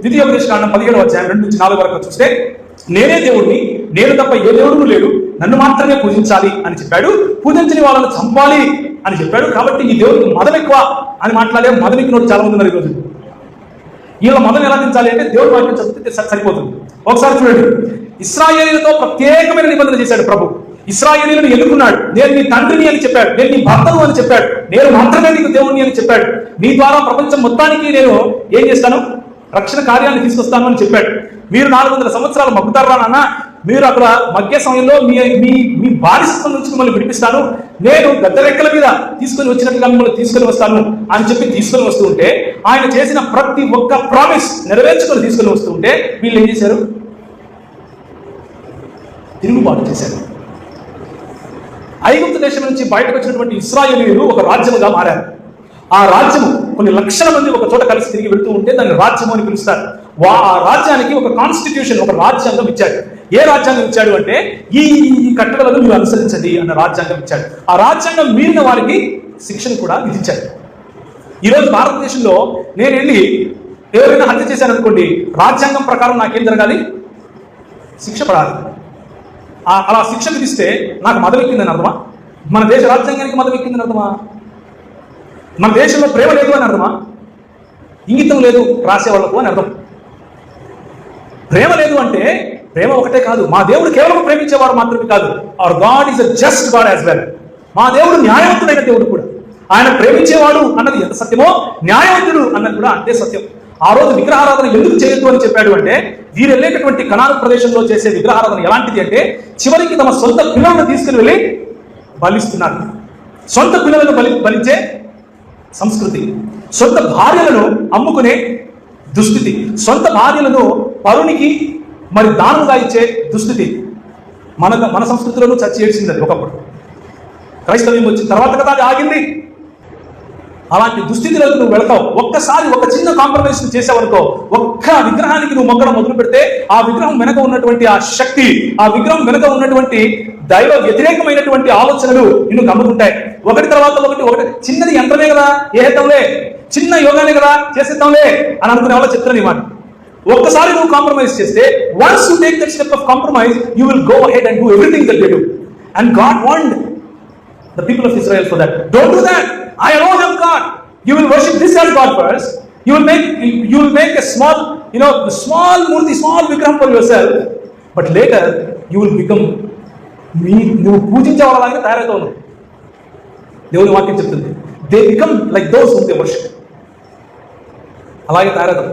ద్వితీయోపదేశకాండం 17:2-4 వరకు చూస్తే, నేనే దేవుడిని, నేను తప్ప ఏ దేవుడు లేడు, నన్ను మాత్రమే పూజించాలి అని చెప్పాడు. పూజించని వాళ్ళను చంపాలి అని చెప్పాడు. కాబట్టి ఈ దేవుడికి మదం ఎక్కువ అని మాట్లాడే మదం ఎక్కినోడు చాలా మంది ఉన్నారు ఈరోజు. వీళ్ళ మదం ఎలా దించాలి అంటే దేవుడి వాక్యం చదివితే సరిపోతుంది. ఒకసారి చూడండి, ఇశ్రాయేలీయులతో ప్రత్యేకమైన నిబంధన చేశాడు ప్రభు. ఇశ్రాయేలీయులను ఎన్నుకున్నాడు. నేను నీ తండ్రిని అని చెప్పాడు, నేను నీ భర్తను అని చెప్పాడు, నేను మాత్రమే నీకు దేవుడిని అని చెప్పాడు. నీ ద్వారా ప్రపంచం మొత్తానికి నేను ఏం చేస్తాను, రక్షణ కార్యాన్ని తీసుకొస్తాను అని చెప్పాడు. మీరు 400 సంవత్సరాలు మగ్గుతారా నాన్న, మీరు అక్కడ మగ్గే సమయంలో మీ బానిసత్వం నుంచి మిమ్మల్ని విడిపిస్తాను, నేను గద్దరెక్కల మీద తీసుకొని వచ్చినట్టుగా మిమ్మల్ని తీసుకొని వస్తాను అని చెప్పి తీసుకొని వస్తూ ఉంటే, ఆయన చేసిన ప్రతి ఒక్క ప్రామిస్ నెరవేర్చుకొని తీసుకొని వస్తూ ఉంటే వీళ్ళు ఏం చేశారు, తిరుగుబాటు చేశారు. ఐగుప్తు దేశం నుంచి బయటకు వచ్చినటువంటి ఇశ్రాయేలీయులు ఒక రాజ్యముగా మారారు. ఆ రాజ్యము కొన్ని లక్షల మంది ఒక చోట కలిసి తిరిగి వెళ్తూ ఉంటే దాన్ని రాజ్యము అని పిలుస్తారు. ఆ రాజ్యానికి ఒక కాన్స్టిట్యూషన్, ఒక రాజ్యాంగం ఇచ్చాడు. ఏ రాజ్యాంగం ఇచ్చాడు అంటే, ఈ కట్టడలను మీరు అనుసరించండి అన్న రాజ్యాంగం ఇచ్చాడు. ఆ రాజ్యాంగం మీరిన వారికి శిక్షను కూడా విధించాడు. ఈరోజు భారతదేశంలో నేను వెళ్ళి ఎవరైనా హత్య చేశాను అనుకోండి, రాజ్యాంగం ప్రకారం నాకేం జరగాలి, శిక్ష పడాలి. అలా శిక్ష విధిస్తే నాకు మదం ఎక్కిందని అర్థమా? మన దేశ రాజ్యాంగానికి మదం ఎక్కిందని అర్థమా? మన దేశంలో ప్రేమ లేదు అని అర్థమా? ఇంగితం లేదు రాసేవాళ్లకు అని అర్థం. ప్రేమ లేదు అంటే, ప్రేమ ఒకటే కాదు, మా దేవుడు కేవలం ప్రేమించేవాడు మాత్రమే కాదు, hour God is a just God as well. మా దేవుడు న్యాయవంతుడైన దేవుడు కూడా. ఆయన ప్రేమించేవాడు అన్నది ఎంత సత్యమో, న్యాయవంతుడు అన్నది కూడా అంతే సత్యం. ఆ రోజు విగ్రహారాధన ఎందుకు చేయొద్దు అని చెప్పాడు అంటే, వీరు వెళ్ళేటటువంటి కనాను ప్రదేశంలో చేసే విగ్రహారాధన ఎలాంటిది అంటే, చివరికి తమ సొంత పిల్లలను తీసుకుని వెళ్ళి బలిస్తున్నారు. సొంత పిల్లలను బలించే సంస్కృతి, సొంత భార్యలను అమ్ముకునే దుస్థితి, సొంత భార్యలను పరునికి మరి దానంగా ఇచ్చే దుస్థితి మన సంస్కృతిలోనూ చర్చ చేసింది. అది ఒకప్పుడు క్రైస్తవ్యం వచ్చిన తర్వాత కదా అది ఆగింది. అలాంటి దుస్థితిలోకి నువ్వు వెళతావు. ఒక్కసారి ఒక చిన్న కాంప్రమైజ్ చేసావనుకో, ఒక్క విగ్రహానికి నువ్వు మొక్కడం మొదలు పెడితే ఆ విగ్రహం వెనక ఉన్నటువంటి ఆ శక్తి, ఆ విగ్రహం వెనక ఉన్నటువంటి దైవ వ్యతిరేకమైనటువంటి ఆలోచనలు నిన్ను కమ్ముకుంటాయి. ఒకటి తర్వాత ఒకటి. చిన్నది యంత్రమే కదా, ఏద్దాంలే, చిన్న యోగానే కదా, చేసేద్దాంలే అని అనుకునే వాళ్ళ చెప్తాను ఈ మాట. ఒక్కసారి నువ్వు కాంప్రమైజ్ చేస్తే, once you take that step of compromise, you will go ahead and do everything that they do. And God want the people of Israel for that. Don't do that. I alone am God. You will worship this as God first. You will make a small, small murti, small vigraham for yourself. But later you will become నువ్వు పూజించే వాళ్ళలాగా తయారవుతావు. దేవుని వాక్యం చెప్తుంది, they become like those whom they worship. అలాగే తయారవుతావు.